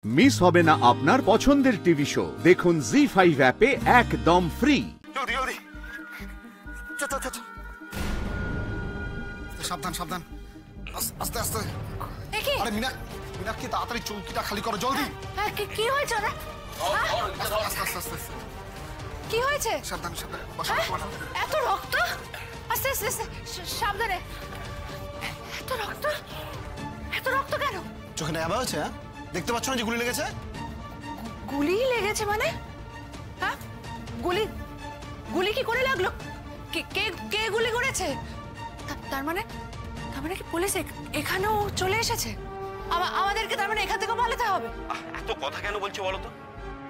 Miss হবে না আপনার পছন্দের টিভি শো। দেখুন জি5 অ্যাপে একদম ফ্রি। জলদি জলদি চল চল চল, সাবধান সাবধান, আস্তে আস্তে। আরে মীনাক্ষী তাড়াতাড়ি চৌকিটা খালি করো জলদি। কি হয়েছে রে? আস্তে আস্তে আস্তে কি হয়েছে? সাবধান সাবধান, বসো বসো। এত রক্ত! আস্তে আস্তে আস্তে, সাবধানে। এত রক্ত, এত রক্ত কেন? চোখে নেবা হয়েছে? দেখতে পাচ্ছ না যে গুলি লেগেছে? গুলি লেগেছে মানে? হ্যাঁ, গুলি গুলি কি করে লাগলো? কে কে কে গুলি করেছে? তার মানে কি পুলিশ এখানেও চলে এসেছে? আমাদেরকে তার মানে এখান থেকে পালাতে হবে? এত কথা কেন বলছো বলো তো?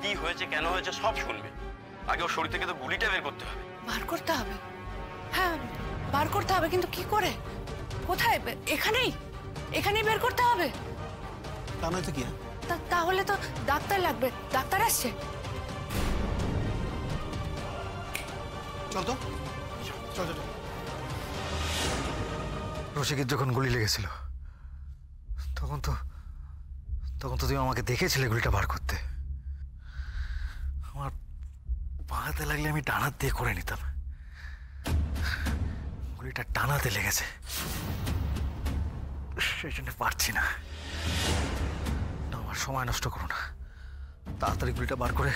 কি হয়েছে, কেন হয়েছে সব শুনবে। আগে ওর শরীর থেকে তো গুলিটা বের করতে হবে। বার করতে হবে? হ্যাঁ, বার করতে হবে, কিন্তু কি করে? কোথায়? এখানেই বের করতে হবে? তা নয় তো কি? তাহলে তো ডাক্তার লাগবে। ডাক্তার আসছে? চল তো, চল চল। রসিকের যখন গুলি লেগেছিল তখন তো তুমি আমাকে দেখেছিলে গুলিটা বার করতে। আমার পাহাতে লাগলে আমি ডানাত দিয়ে করে নিতাম, গুলিটা ডানাতে লেগেছে, সেই জন্য পারছি না। আমার সময় নষ্ট করো না, তাড়াতাড়ি গুলিটা বার করে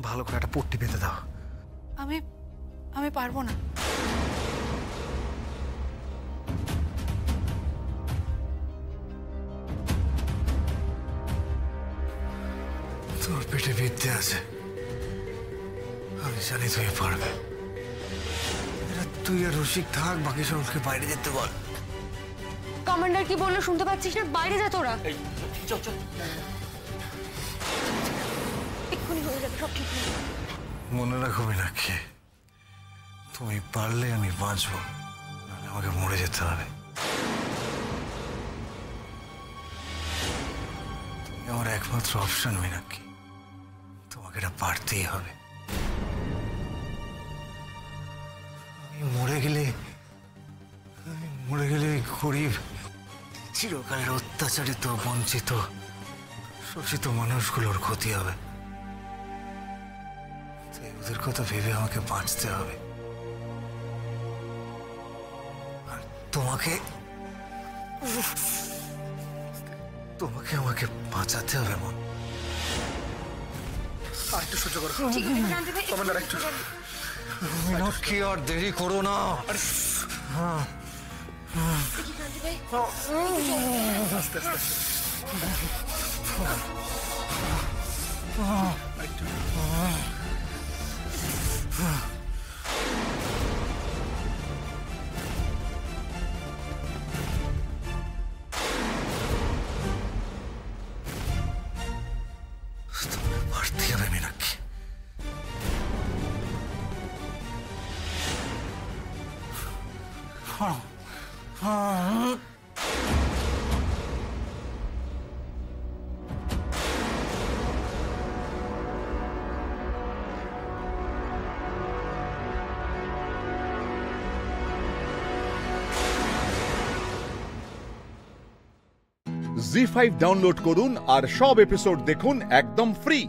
ভালো করে একটা পট্টি বেঁধে দাও। আমি পারবো না। তোর পেটে বিদ্যে আছে, আমি জানি তুমি পারবে। তুই আর রসিক থাক, বাকি সবকে বাইরে যেতে বল। কমান্ডার কি বললো শুনতে পাচ্ছিস না? বাইরে যা তোরা। এক্ষুনি হয়ে যাবে, সব ঠিক হয়ে যাবে। মনে রাখো মীনাক্ষী, তুমি পারলে আমি বাঁচবো, নাহলে আমাকে মরে যেতে হবে। তুমি আমার একমাত্র অপশন মীনাক্ষী, তোমাকে এটা পারতেই হবে। আমি মরে গেলে গরিব, চিরকালের অত্যাচারিত, বঞ্চিত, শোষিত মানুষগুলোর ক্ষতি হবে। তাই ওদের কথা ভেবে আমাকে বাঁচতে হবে। আর তোমাকে আমাকে বাঁচাতে হবে মন। আর একটু সহ্য করো কমান্ডার, একটু। মীনাক্ষী আর দেরি করো না। হ্যাঁ, আস্তে আস্তে পারতে হবে মীনাক্ষী। জি5 ডাউনলোড করুন আর সব এপিসোড দেখুন একদম ফ্রি।